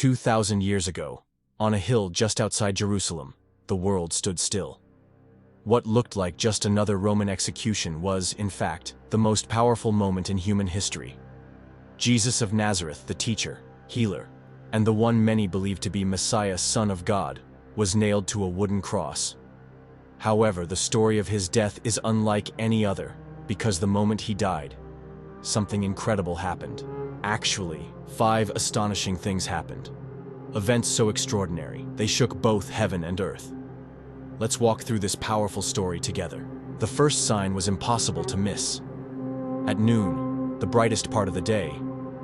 2,000 years ago, on a hill just outside Jerusalem, the world stood still. What looked like just another Roman execution was, in fact, the most powerful moment in human history. Jesus of Nazareth, the teacher, healer, and the one many believed to be Messiah, Son of God, was nailed to a wooden cross. However, the story of his death is unlike any other, because the moment he died, something incredible happened. Actually, 5 astonishing things happened. Events so extraordinary, they shook both heaven and earth. Let's walk through this powerful story together. The first sign was impossible to miss. At noon, the brightest part of the day,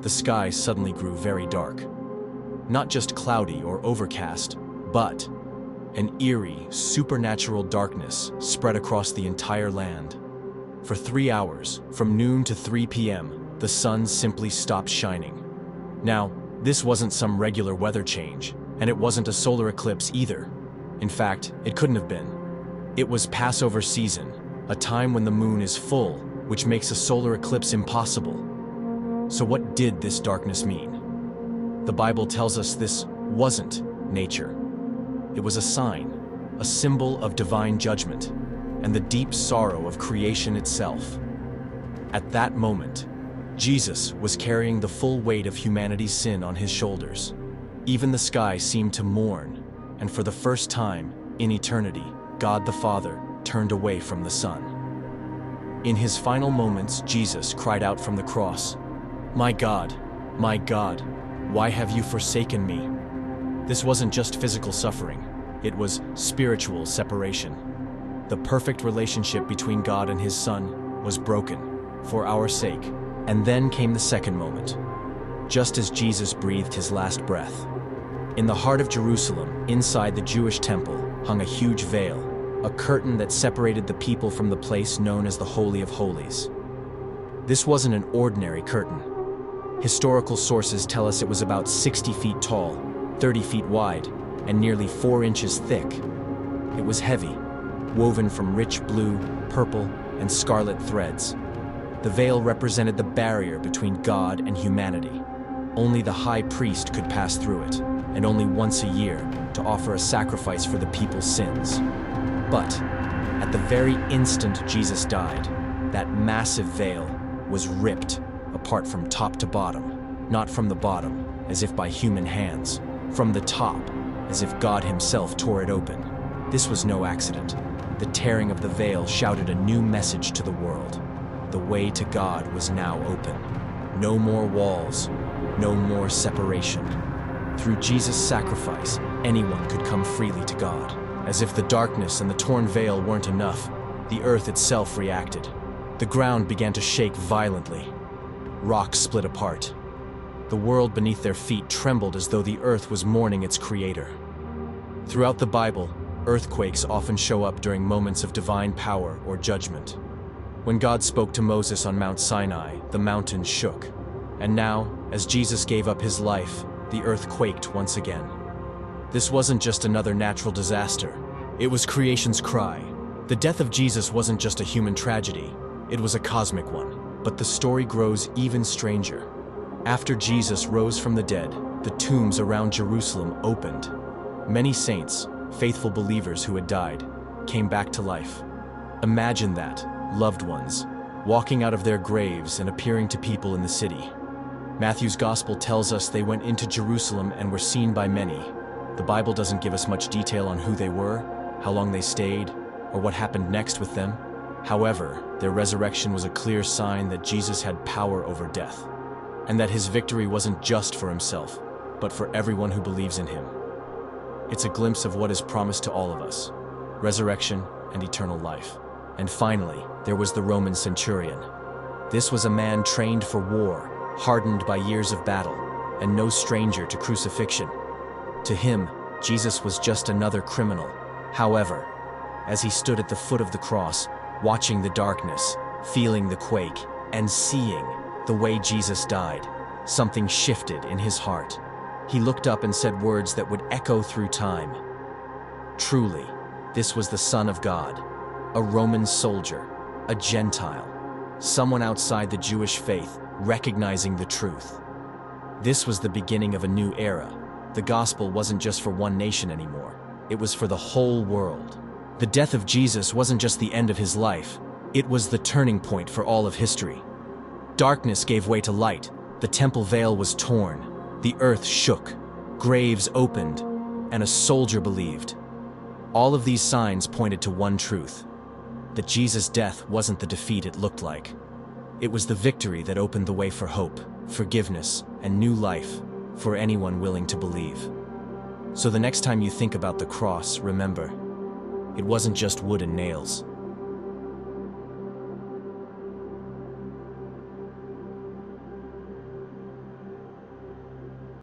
the sky suddenly grew very dark. Not just cloudy or overcast, but an eerie, supernatural darkness spread across the entire land. For 3 hours, from noon to 3 p.m., the sun simply stopped shining. Now, this wasn't some regular weather change, and it wasn't a solar eclipse either. In fact, it couldn't have been. It was Passover season, a time when the moon is full, which makes a solar eclipse impossible. So what did this darkness mean? The Bible tells us this wasn't nature. It was a sign, a symbol of divine judgment, and the deep sorrow of creation itself. At that moment, Jesus was carrying the full weight of humanity's sin on his shoulders. Even the sky seemed to mourn, and for the first time in eternity, God the Father turned away from the Son. In his final moments, Jesus cried out from the cross, my God, why have you forsaken me?" This wasn't just physical suffering, it was spiritual separation. The perfect relationship between God and his Son was broken for our sake. And then came the second moment, just as Jesus breathed his last breath. In the heart of Jerusalem, inside the Jewish temple, hung a huge veil, a curtain that separated the people from the place known as the Holy of Holies. This wasn't an ordinary curtain. Historical sources tell us it was about 60 feet tall, 30 feet wide, and nearly 4 inches thick. It was heavy, woven from rich blue, purple, and scarlet threads. The veil represented the barrier between God and humanity. Only the high priest could pass through it, and only once a year to offer a sacrifice for the people's sins. But at the very instant Jesus died, that massive veil was ripped apart from top to bottom, not from the bottom, as if by human hands, from the top, as if God himself tore it open. This was no accident. The tearing of the veil shouted a new message to the world. The way to God was now open. No more walls, no more separation. Through Jesus' sacrifice, anyone could come freely to God. As if the darkness and the torn veil weren't enough, the earth itself reacted. The ground began to shake violently. Rocks split apart. The world beneath their feet trembled as though the earth was mourning its creator. Throughout the Bible, earthquakes often show up during moments of divine power or judgment. When God spoke to Moses on Mount Sinai, the mountain shook. And now, as Jesus gave up his life, the earth quaked once again. This wasn't just another natural disaster. It was creation's cry. The death of Jesus wasn't just a human tragedy. It was a cosmic one. But the story grows even stranger. After Jesus rose from the dead, the tombs around Jerusalem opened. Many saints, faithful believers who had died, came back to life. Imagine that. Loved ones, walking out of their graves and appearing to people in the city. Matthew's gospel tells us they went into Jerusalem and were seen by many. The Bible doesn't give us much detail on who they were, how long they stayed, or what happened next with them. However, their resurrection was a clear sign that Jesus had power over death, and that his victory wasn't just for himself, but for everyone who believes in him. It's a glimpse of what is promised to all of us: resurrection and eternal life. And finally, there was the Roman centurion. This was a man trained for war, hardened by years of battle, and no stranger to crucifixion. To him, Jesus was just another criminal. However, as he stood at the foot of the cross, watching the darkness, feeling the quake, and seeing the way Jesus died, something shifted in his heart. He looked up and said words that would echo through time. Truly, this was the Son of God. A Roman soldier, a Gentile, someone outside the Jewish faith, recognizing the truth. This was the beginning of a new era, the gospel wasn't just for one nation anymore. It was for the whole world. The death of Jesus wasn't just the end of his life. It was the turning point for all of history. Darkness gave way to light. The temple veil was torn. The earth shook. Graves opened. And a soldier believed. All of these signs pointed to one truth: that Jesus' death wasn't the defeat it looked like. It was the victory that opened the way for hope, forgiveness, and new life for anyone willing to believe. So the next time you think about the cross, remember, it wasn't just wood and nails.